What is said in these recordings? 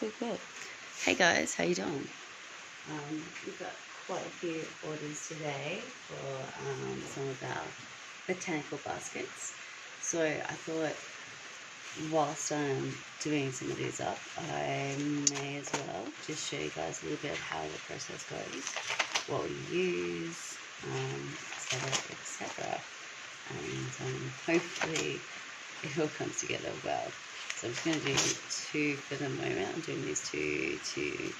Good. Hey guys, how you doing? We've got quite a few orders today for some of our botanical baskets. So I thought whilst I'm doing some of these up, I may as well just show you guys a little bit of how the process goes, what we use, etc. And hopefully it all comes together well. So I'm just going to do two for the moment. I'm doing these two to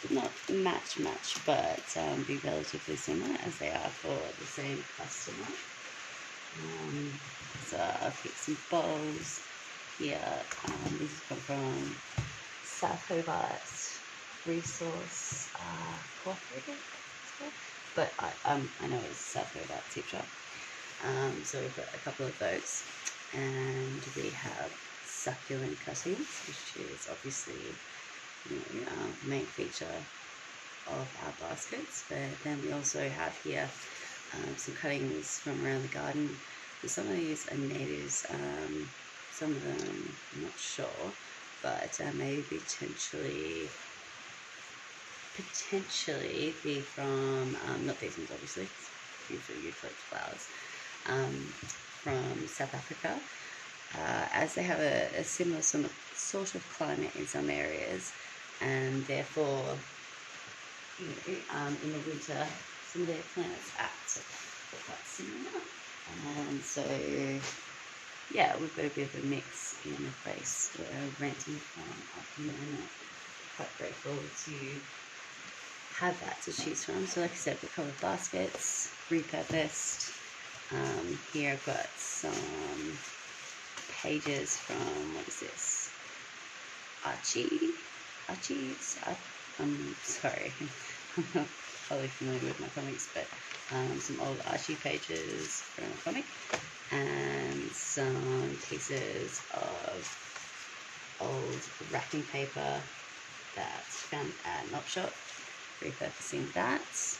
not match, but be relatively similar as they are for the same customer. So I've picked some bowls here. These come from South Hobart Resource Cooperative, but I know it's South Hobart Tip Shop. So we've got a couple of those, and we have succulent cuttings, which is obviously the main feature of our baskets. But then we also have here some cuttings from around the garden. Some of these are natives, some of them I'm not sure, but maybe potentially be from not these ones obviously, usually eucalyptus flowers, from South Africa, as they have a similar sort of climate in some areas, and therefore in the winter some of their plants act quite similar. And so yeah, we've got a bit of a mix in the place we're renting from at the moment. Quite grateful to have that to choose from. So like I said, we've got a couple of baskets repurposed. Here I've got some pages from, what is this, Archie's. I'm sorry, I'm not probably familiar with my comics, but some old Archie pages from a comic, and some pieces of old wrapping paper that's found at an op shop. Repurposing that.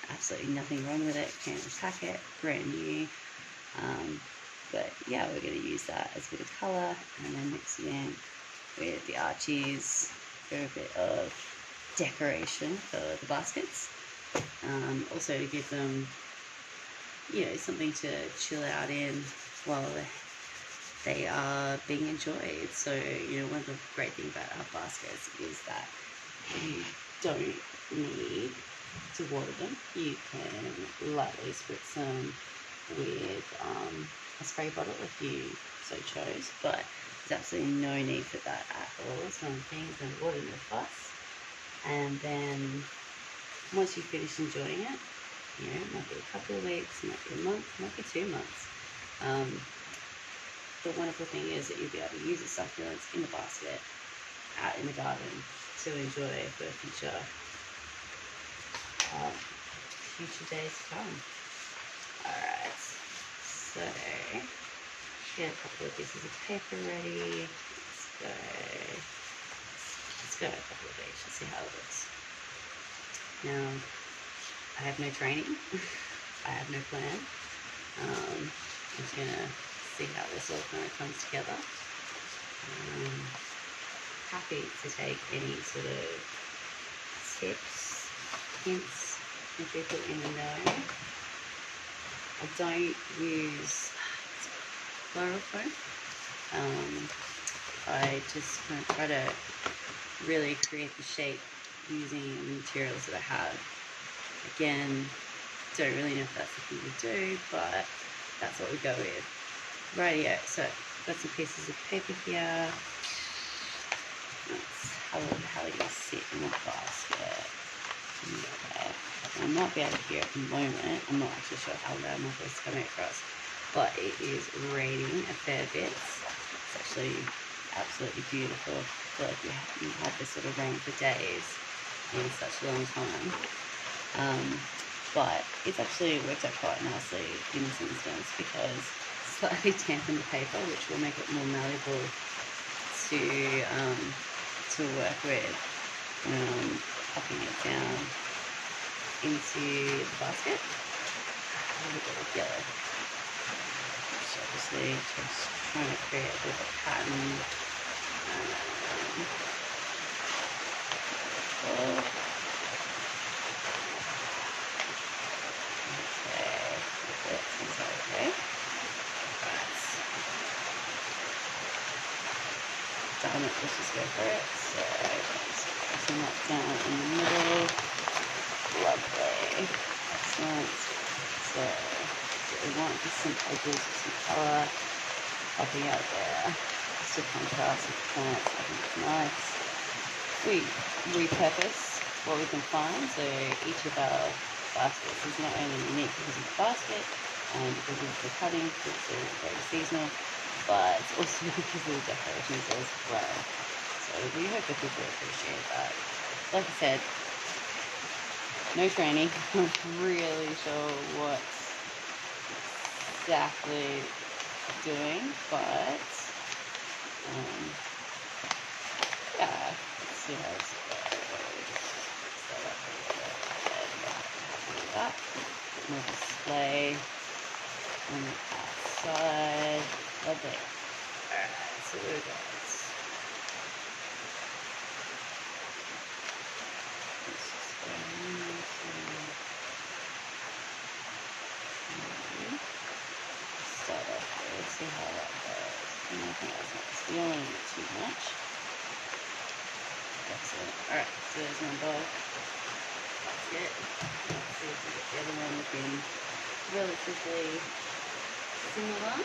Absolutely nothing wrong with it. Canvas packet, brand new. But yeah, we're going to use that as a bit of colour and then mix it in with the Archies for a bit of decoration for the baskets. Also to give them, something to chill out in while they are being enjoyed. So, one of the great things about our baskets is that you don't need to water them. You can lightly spritz them with a spray bottle if you so chose, but there's absolutely no need for that at all. It's one of the things, and water no fuss. And then once you finish enjoying it, it might be a couple of weeks, it might be a month, it might be 2 months. The wonderful thing is that you'll be able to use the succulents in the basket out in the garden to enjoy for future days to come. Alright, so get a couple of pieces of paper ready. Let's go a couple of each and see how it looks. Now, I have no training. I have no plan. I'm just gonna see how this all kind of comes together. Happy to take any sort of tips, hints, if people in the know. I don't use chloroform. I just kind of try to really create the shape using the materials that I have. Again, don't really know if that's the thing to do, but that's what we go with. Rightio, so got some pieces of paper here. That's how they're going to sit in the basket. Okay. I might be able to hear at the moment. I'm not actually sure how loud my voice is coming across, but it is raining a fair bit. It's actually absolutely beautiful. I feel like you had this sort of rain for days in such a long time. But it's actually worked out quite nicely in this instance because slightly dampen the paper, which will make it more malleable to work with when I'm popping it down into the basket. A little bit of yellow. So obviously just trying to create a bit of a pattern Okay. Right. Damn it, let's just go for it. So, pressing that down in the middle. Lovely. Excellent. So, what we want is some edges with some colour popping out there. Just to contrast with the plants. I think it's nice. We repurpose what we can find. So, each of our baskets is not only unique because of the basket and because of the cutting, because they're very seasonal, but also because of the decorations as well. So we hope that people appreciate that. Like I said, no training. I'm not really sure what exactly doing, but yeah, let's see how this goes. Set up a little bit. Do that. More display on the outside. Lovely. Alright, so we've got start off there, see how that goes. And I think that's nice. We don't want to do too much. Excellent. Alright, so there's one bowl. That's it. Let's see if we get the other one looking relatively similar.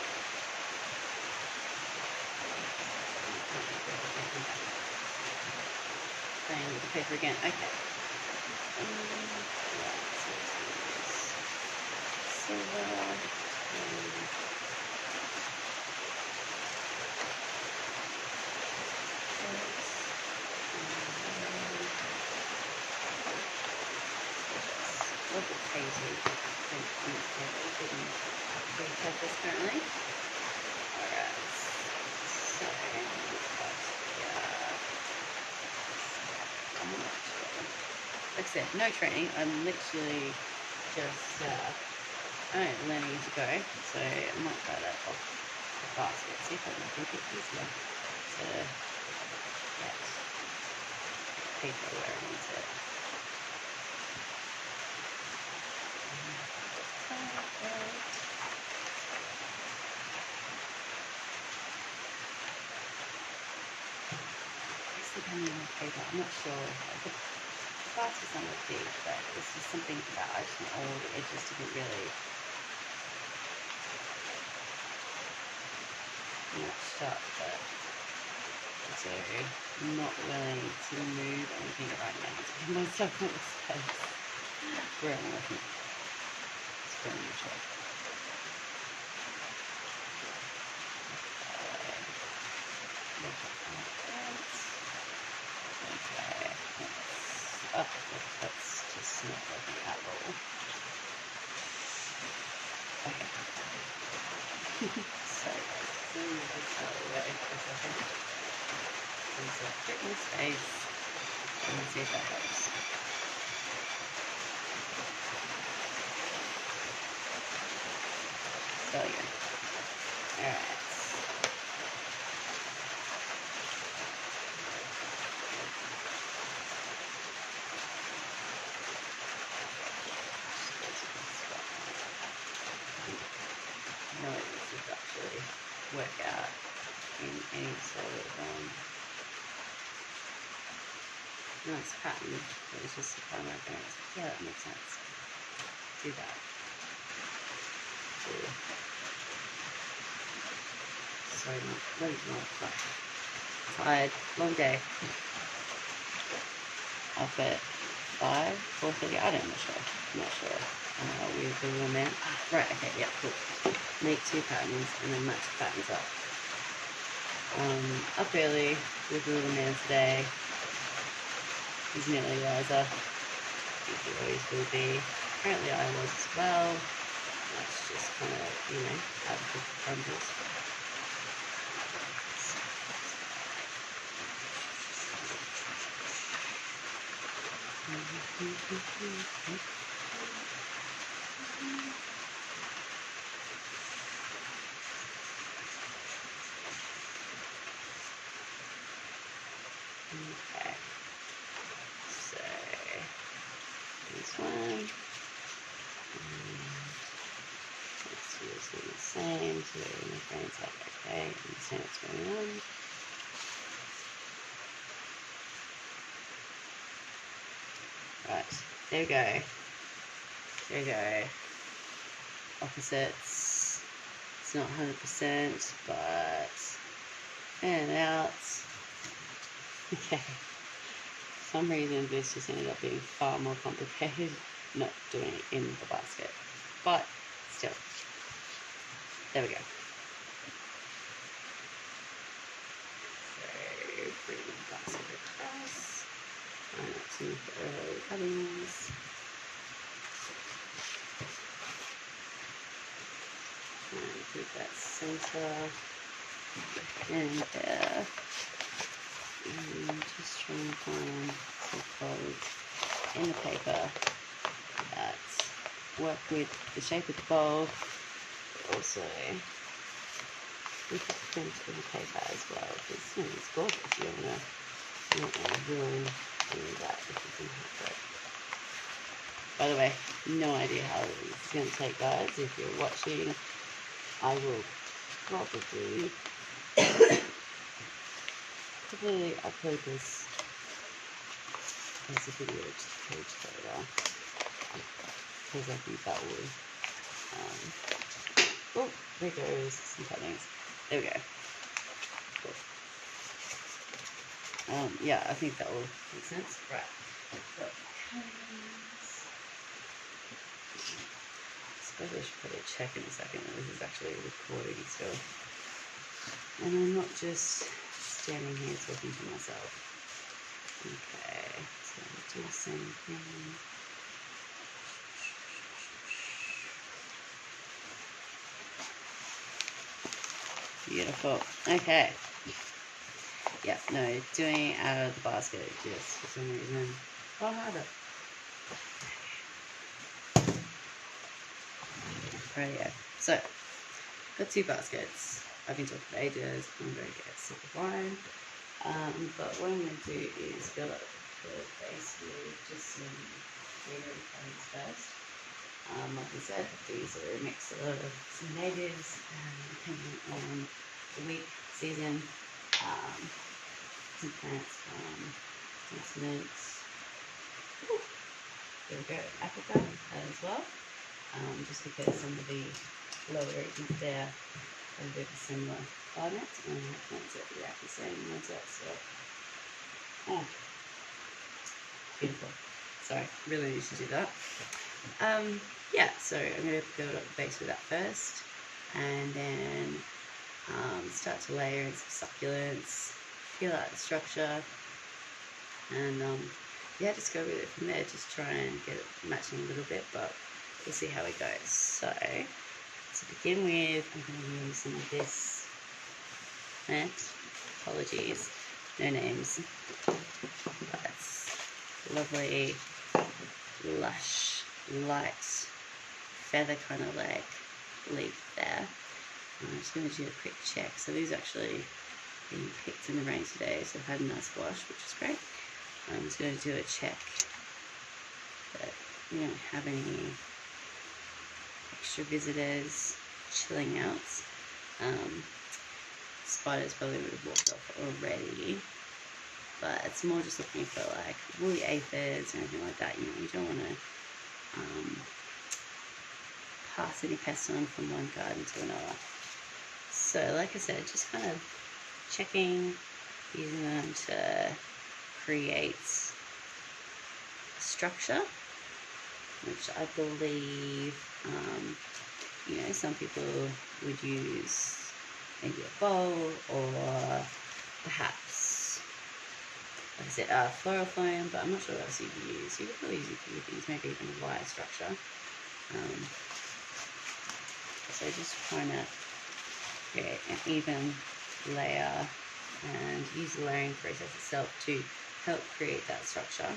Playing with the paper again. Okay. Right, so silver. A little bit crazy. Repurpose currently. Alright. So, I'm not sure. Like I said, no training. I'm literally just learning as you go. So I might try that off the basket. See if I can make it easier to get paper where I need it. Depending on the paper, I'm not sure. The basket's not that big, but this is something about I just want all the edges to be really matched up, but so I'm not willing to move anything right now to give myself more space where I'm working. It's very much like okay. That's just not working at all. Okay. So move this out of the way for a second. There's a bit more space. And see if that helps. So yeah. Alright. No, this is actually work out in any sort of nice pattern. It was just a pattern I think, yeah, that makes sense. Do that. Sorry, I'm late not tired. Long day. Up at 4:30. I don't know. I'm not sure. With the little man. Right, okay, yeah, cool. Make 2 patterns and then match the patterns up. Up early with the little man today. He's an early riser. I think he always will be. Apparently I was as well. That's just kind of, how the cookie crumbles. Okay, so this one. Let's use the same, so my brain's like, okay, understand what's going on. Right, there we go. There we go. Opposites. It's not 100%, but in and out. Okay. For some reason, this just ended up being far more complicated not doing it in the basket. But still, there we go. So bring the basket across. Line up some of the early cuttings. And keep that center in there. And just try and find some folds in the paper that work with the shape of the bowl, but also with the print of the paper as well, because it's gorgeous. You don't want to ruin any of that if you can help it. By the way, no idea how this is going to take, guys. If you're watching, I will probably upload this as a video to the page later, because I think that will oh, there goes some cuttings. There we go. Cool. Yeah, I think that will make sense. Right. So, I suppose I should probably check in a second that this is actually recording still. And I'm not just standing here talking to myself. Okay, so do the same thing. Beautiful. Okay. Yeah, no, doing it out of the basket just for some reason. I'll have it. Rightio. So, got 2 baskets. I've been talking for ages. I'm going to get a sip of wine. But what I'm going to do is fill up the base with just some greenery cuttings first. Like I said, these are a mix of some natives, depending on the week, season, some plants from continents. There we go, Africa as well. Just because some of the lower regions there have a bit of a similar climate, and plants that react the same as that. So, oh, beautiful. Sorry, really need to do that. Yeah, so I'm going to build up the base with that first, and then start to layer in some succulents, feel out the structure, and yeah, just go with it from there. Just try and get it matching a little bit, but we'll see how it goes. So to begin with, I'm going to use some of this plant. Apologies, no names, but lovely, lush, light feather kind of like leaf there. I'm just going to do a quick check. So these actually being picked in the rain today, so I've had a nice wash, which is great. I'm just going to do a check that we don't have any extra visitors chilling out. Spiders probably would have walked off already, but it's more just looking for like woolly aphids or anything like that. You don't want to pass any pests on from one garden to another. So like I said, just kind of checking, using them to create structure, which I believe, some people would use maybe a bowl, or perhaps, like I said, floral foam, but I'm not sure what else you could use. You could probably use a few things, maybe even a wire structure. So just trying to create an even layer and use the layering process itself to help create that structure.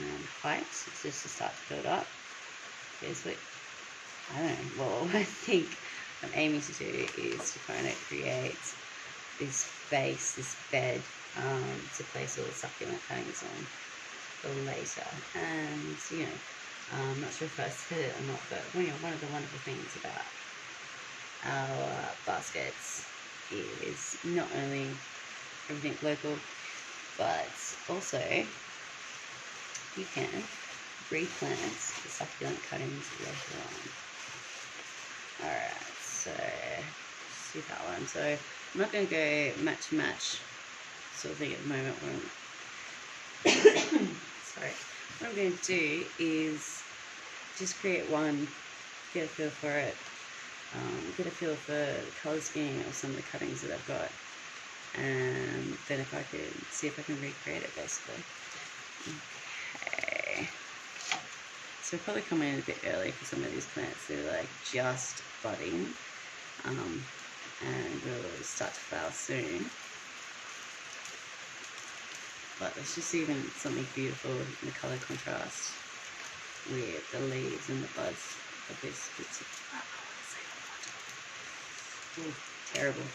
And height, it's just to start to build up. Here's what, I don't know, well, I think I'm aiming to do is to kind of create this base, this bed, to place all the succulent cuttings on for later. And I'm not sure if I said it or not, but one of the wonderful things about our baskets is not only everything local, but also you can replant the succulent cuttings later on. Alright, so see that one. So I'm not going to go match sort of thing at the moment. Sorry. What I'm going to do is just create one, get a feel for it, get a feel for the colour scheme of some of the cuttings that I've got, and then if I can see if I can recreate it basically. Okay. So I'll probably come in a bit early for some of these plants. They're like just budding, and will start to flower soon. But there's just even something beautiful in the colour contrast with the leaves and the buds of this particular. Ooh, terrible.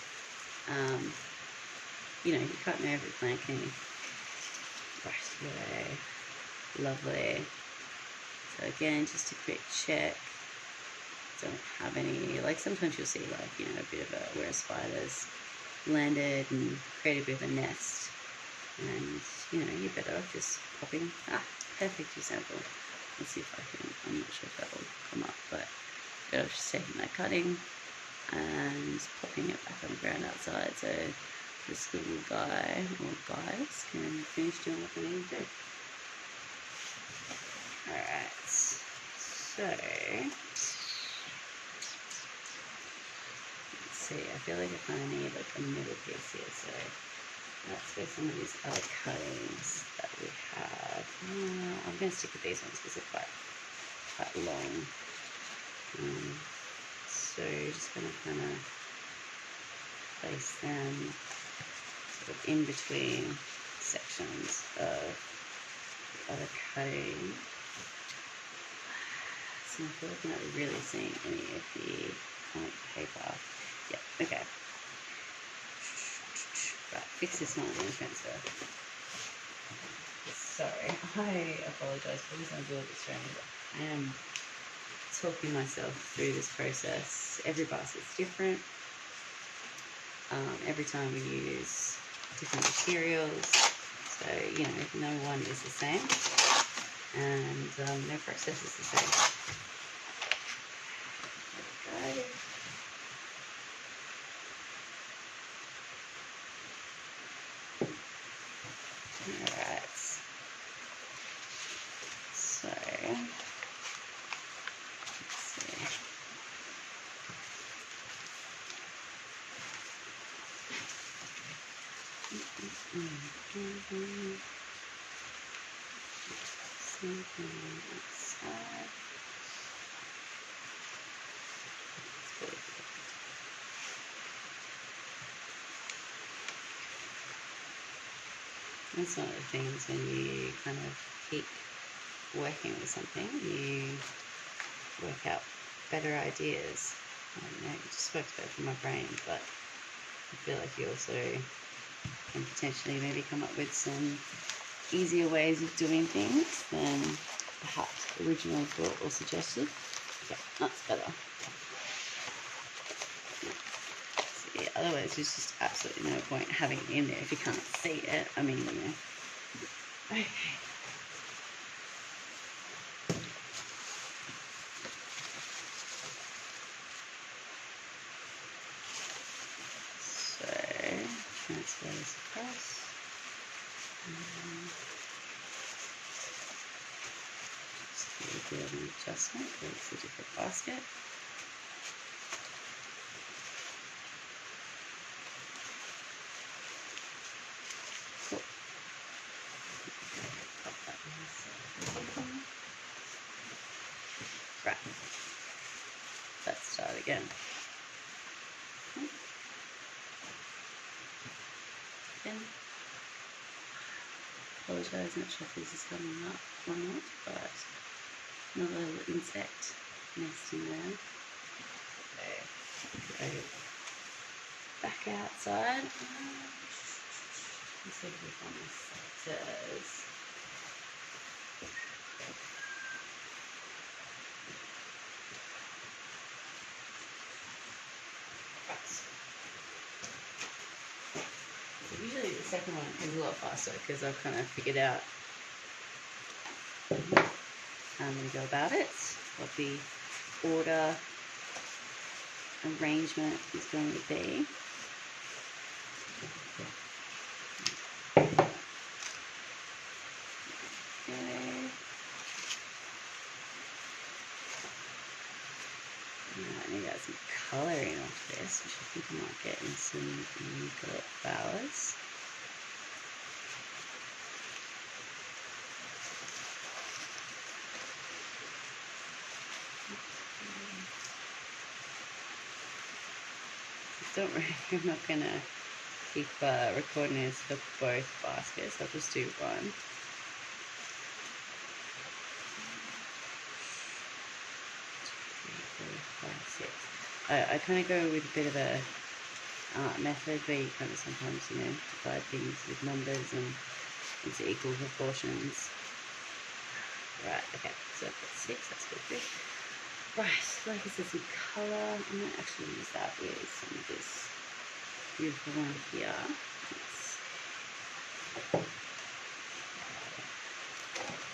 You can't know every plant, can you? Right, yeah, lovely. So again, just a quick check. Don't have any, like sometimes you'll see like, a bit of where a spider's landed and created a bit of a nest. And, you're better off just popping, perfect example. Let's see if I can, I'm not sure if that will come up, but better off just taking that cutting and popping it back on the ground outside so this little guy or guys can finish doing what they need to do. Alright, so let's see, I feel like I kind of need like a middle piece here, so that's where some of these other cuttings that we have. I'm going to stick with these ones because they're quite long. So just going to kind of place them sort of in between sections of the other cutting. So I feel like I'm not really seeing any of the comic paper. Yeah, okay. Right, fix this not in transfer. Sorry, I apologise for this. I'm a little bit strange. I am talking myself through this process. Every basket's different. Every time we use different materials, so no one is the same, and no process is the same. There we go. Alright, so something outside. That's one of the things when you kind of keep working with something, you work out better ideas. It just works better for my brain, but I feel like you also can potentially maybe come up with some easier ways of doing things than perhaps originally thought or suggested. Yeah, that's better. So yeah, otherwise there's just absolutely no point having it in there if you can't see it. I mean, Okay. So, transfer this across. Just do a bit of an adjustment because it's a different basket. Cool. Right. Let's start again. Again. Apologise, not sure if this is coming up or not, but another little insect nest in there. Okay. back outside. Let's see if we find the sectors. So usually the second one is a lot faster because I've kind of figured out how I'm going to go about it, what the order arrangement is going to be. I need to add some colouring off this, which I think I might get in some eucalypt flowers. Don't worry, I'm not going to keep recording this for both baskets. I'll just do one. I kind of go with a bit of a art method where you kind of sometimes, you know, divide things with numbers and into equal proportions. Right, okay, so I've got 6, that's good. Right, like I said, some colour. I might actually use that with some of this beautiful one here.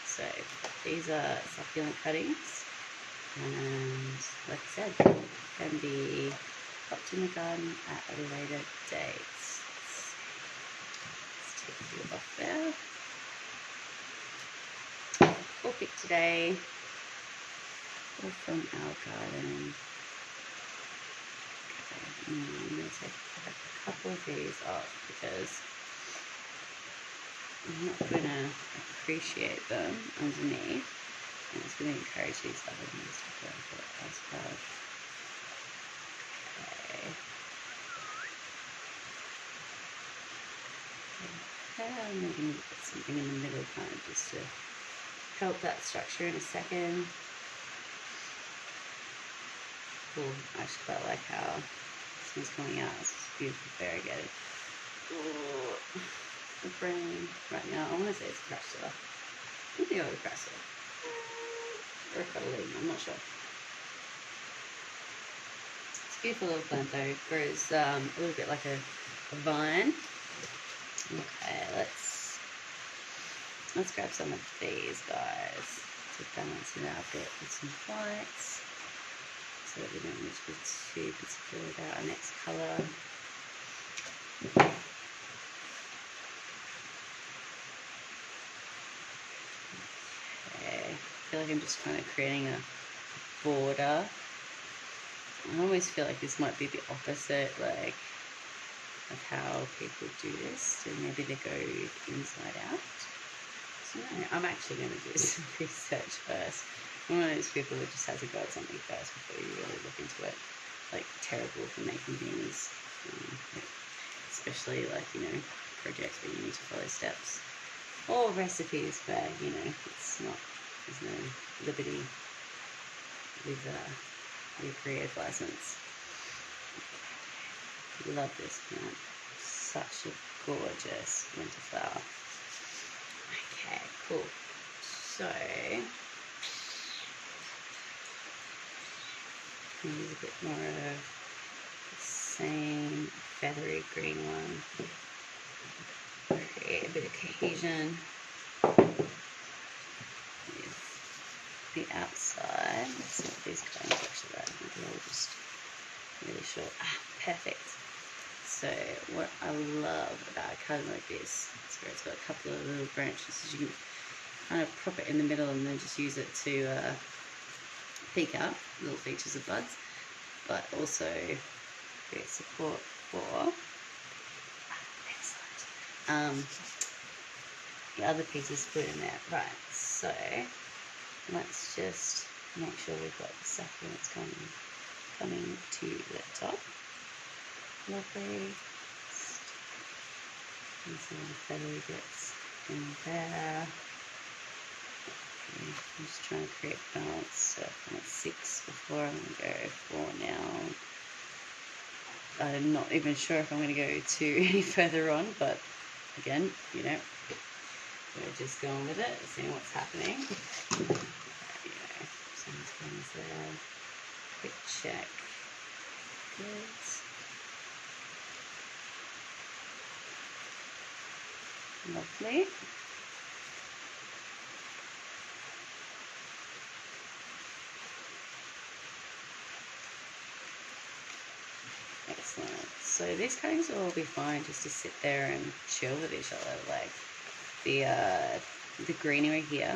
So these are succulent cuttings, and like I said, can be popped in the garden at a later date. Let's take you off there. Full pick today, all from our garden. Okay, I'm going to take a couple of these off because I'm not going to appreciate them underneath, and it's going to encourage these other ones to go as well. Okay, I'm going to put something in the middle kind of just to help that structure in a second. Cool, I actually quite like how this one's coming out. It's beautiful variegated. Oh, the brain right now, I want to say it's cressula. I think it's cressula. Or cuddling, I'm not sure. It's a beautiful little plant though. It grows a little bit like a vine. Okay, let's grab some of these guys to balance it out a bit with some whites, so that we don't need to be too particular about our next colour. Okay, I feel like I'm just kind of creating a border. I always feel like this might be the opposite, like, of how people do this, so maybe they go inside out. So no, I'm actually going to do some research first. I'm one of those people that just has to go at something first before you really look into it. Like, terrible for making things, especially like, you know, projects where you need to follow steps, or recipes where, you know, it's not, there's no liberty with your creative license. Love this plant. Such a gorgeous winter flower. Okay, cool. So use a bit more of the same feathery green one. Create a bit of cohesion with the outside. Let's see if these colors actually right. Maybe I'll just really short. Perfect. So what I love about a cutting like this is where it's got a couple of little branches, so you can kind of prop it in the middle and then just use it to peek out little features of buds, but also create support for the other pieces put in there. Right, so let's just make sure we've got the succulents coming to the top. Lovely. And some of the feathery bits in there. Okay, I'm just trying to create balance. So I'm at 6 before, I'm going to go 4 now. I'm not even sure if I'm going to go any further on, but again, you know, we're just going with it, seeing what's happening. You know, some things there. Quick check. Good. Lovely. Excellent. So these cuttings will all be fine just to sit there and chill with each other. Like the greenery here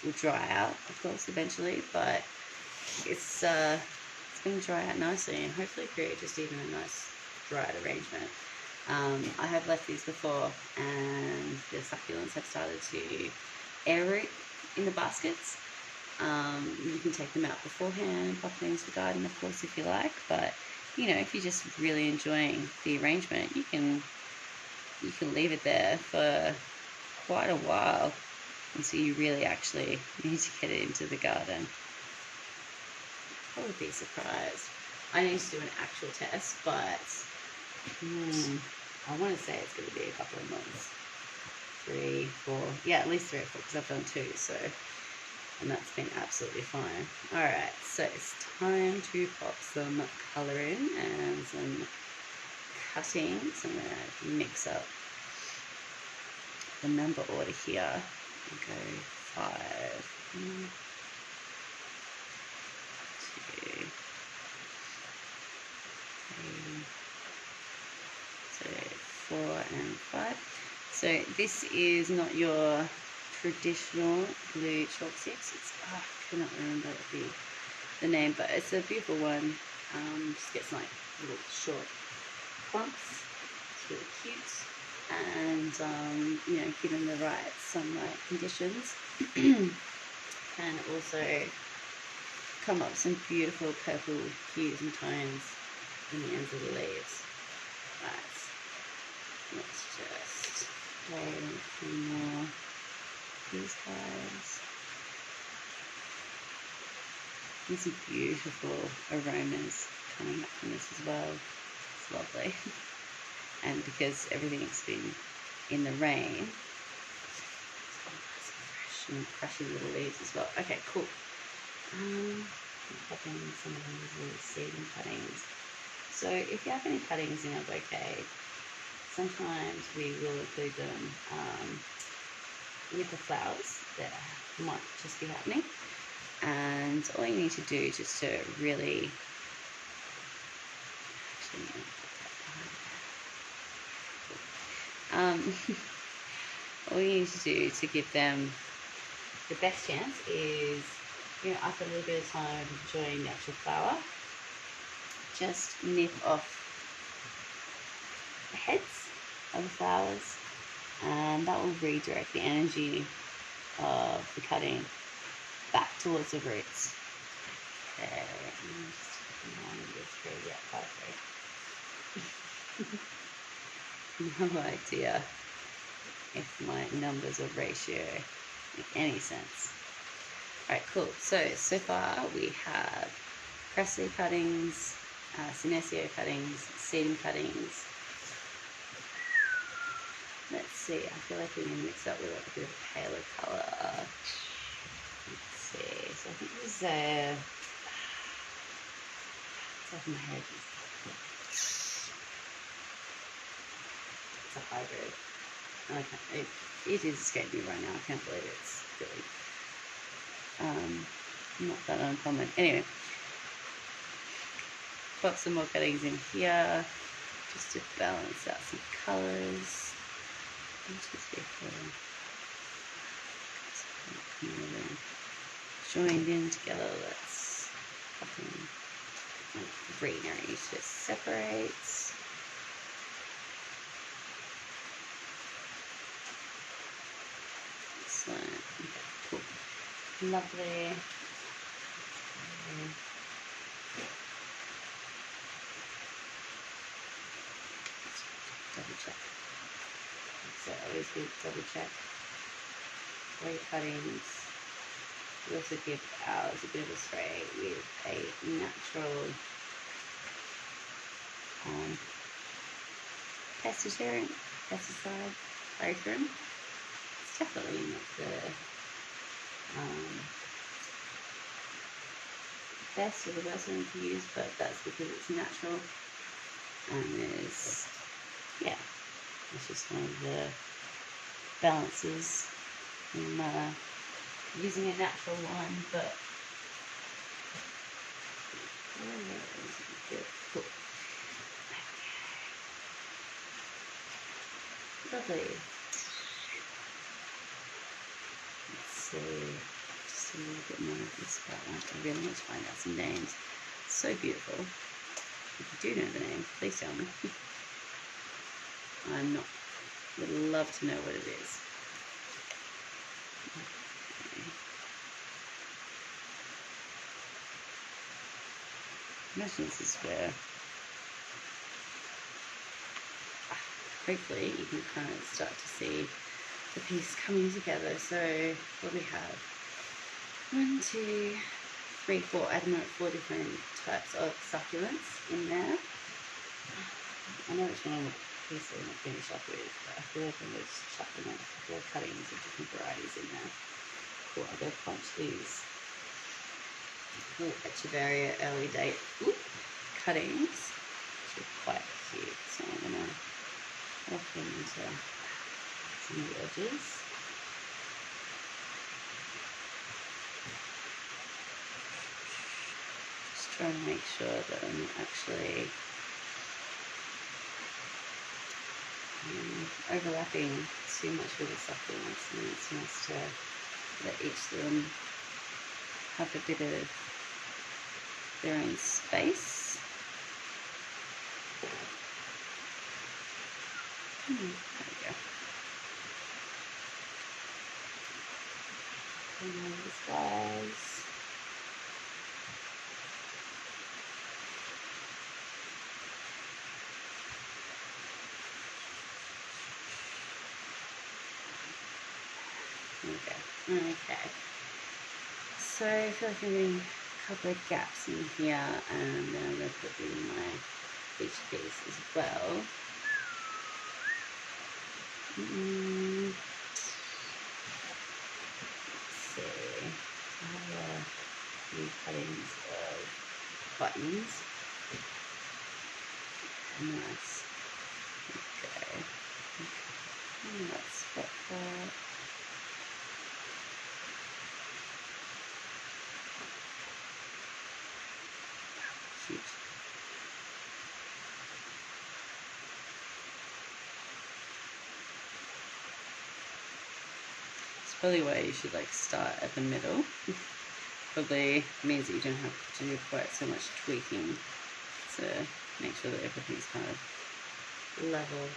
will dry out, of course, eventually, but it's going to dry out nicely and hopefully create just even a nice dried arrangement. I have left these before, and the succulents have started to air root in the baskets. You can take them out beforehand, pop them into the garden, of course, if you like, but you know, if you're just really enjoying the arrangement, you can leave it there for quite a while until you really actually need to get it into the garden. I would be surprised. I need to do an actual test, but I want to say it's going to be a couple of months. 3, 4, yeah, at least 3 or 4, because I've done 2, so, and that's been absolutely fine. Alright, so it's time to pop some colour in and some cuttings. I'm going to mix up the number order here and go 5, 2, 3, so 4 and 5. So this is not your traditional blue chalk sticks. It's, I cannot remember the name, but it's a beautiful one. Just gets like little short clumps. It's really cute, and you know, given the right sunlight conditions, can also come up with some beautiful purple hues and tones in the ends of the leaves. Right, let's just lay in some more of these guys. There's some beautiful aromas coming up from this as well. It's lovely. And because everything's been in the rain, it's fresh and crushy little leaves as well. Okay, cool. Pop in some of these little seeding cuttings. So if you have any cuttings in our bouquet, sometimes we will include them with the flowers that might just be happening. And all you need to do just to really all you need to do to give them the best chance is, you know, after a little bit of time enjoying the actual flower, just nip off the heads of the flowers, and that will redirect the energy of the cutting back towards the roots. Okay, no idea if my numbers of ratio make any sense. Alright, cool. So far we have Presley cuttings, Senecio cuttings, seeding cuttings. Let's see, I feel like we need to mix up with a bit of a paler colour. Let's see, so I think this is it's off my head. It's a hybrid. Okay, it is escaping me right now. I can't believe it's really not that uncommon. Anyway, pop some more cuttings in here just to balance out some colours. Joined in together. Let's pop in greenery to separate. Excellent. Okay, cool. Lovely. Double check. So always do double check all your cuttings. We also give ours a bit of a spray with a natural pesticide free from. It's definitely not the best or the worst one to use, but that's because it's natural and is, yeah, it's just one of the balances in using a natural one, but cool. Lovely. Let's see, just a little bit more of this spotlight. I really want to find out some names. So beautiful. If you do know the name, please tell me. I'm not. Would love to know what it is. Okay. Imagine this is where hopefully you can kind of start to see the piece coming together. So what we have, 1, 2, 3, 4, at the moment 4 different types of succulents in there. I know which one piece I'm going to finish up with, but I feel like I'm going to chuck in a couple of cuttings of different varieties in there. Cool, I'm going to punch these little Echeveria early date cuttings, which are quite cute. So I'm going to off them into some of the edges. Just trying to make sure that I'm actually overlapping too much with the succulents, and it's nice to let each of them have a bit of their own space. There we go. And then these guys. Okay. So I feel like I'm getting a couple of gaps in here, and then I'm going to put in my each piece as well. Let's see. I have a few cuttings of buttons. Nice. Okay. And let's spot that. Shoot. It's probably why you should like start at the middle. Probably means that you don't have to do quite so much tweaking to make sure that everything's kind of level.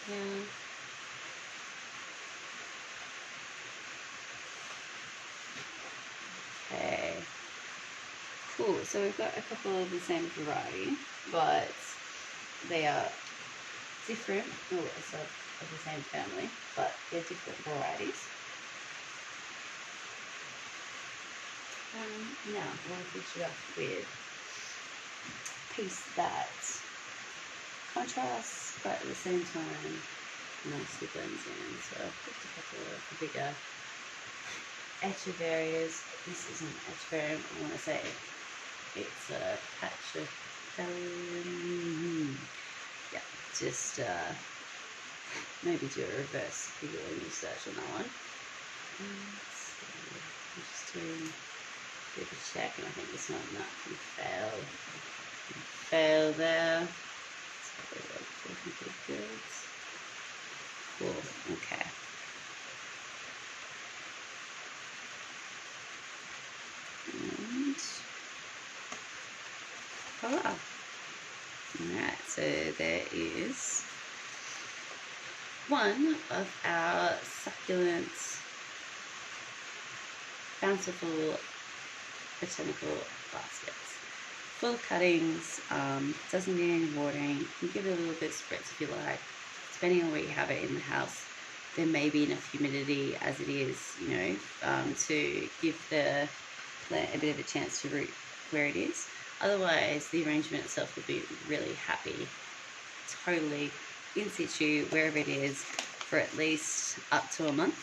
Here. Okay, cool. So we've got a couple of the same variety, but they are different. Oh, it's of the same family, but they're different varieties. Now I want to finish it up with a piece that contrasts, but at the same time nicely blends in. So I've picked a couple of the bigger Echeverias. This isn't Echeveria, I want to say it's a patch of yeah, just maybe do a reverse Googling search on that one. I'm just doing a bit of a check, and I think this one can fail. Fail there. Let's have a look. Looking pretty good. Cool. Okay. And voila. Alright, so there is one of our succulent Bountiful Botanical baskets. Full of cuttings, doesn't need any watering. You can give it a little bit of spritz if you like, depending on where you have it in the house. there may be enough humidity as it is, you know, to give the plant a bit of a chance to root where it is. Otherwise, the arrangement itself will be really happy, totally in situ, wherever it is, for at least up to a month.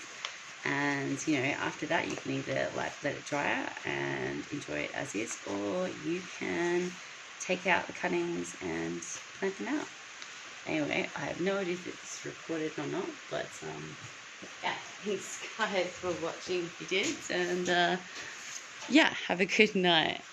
And, you know, after that, you can either like let it dry out and enjoy it as is, or you can take out the cuttings and plant them out. Anyway, I have no idea if it's recorded or not, but yeah, thanks guys for watching if you did, and yeah, have a good night.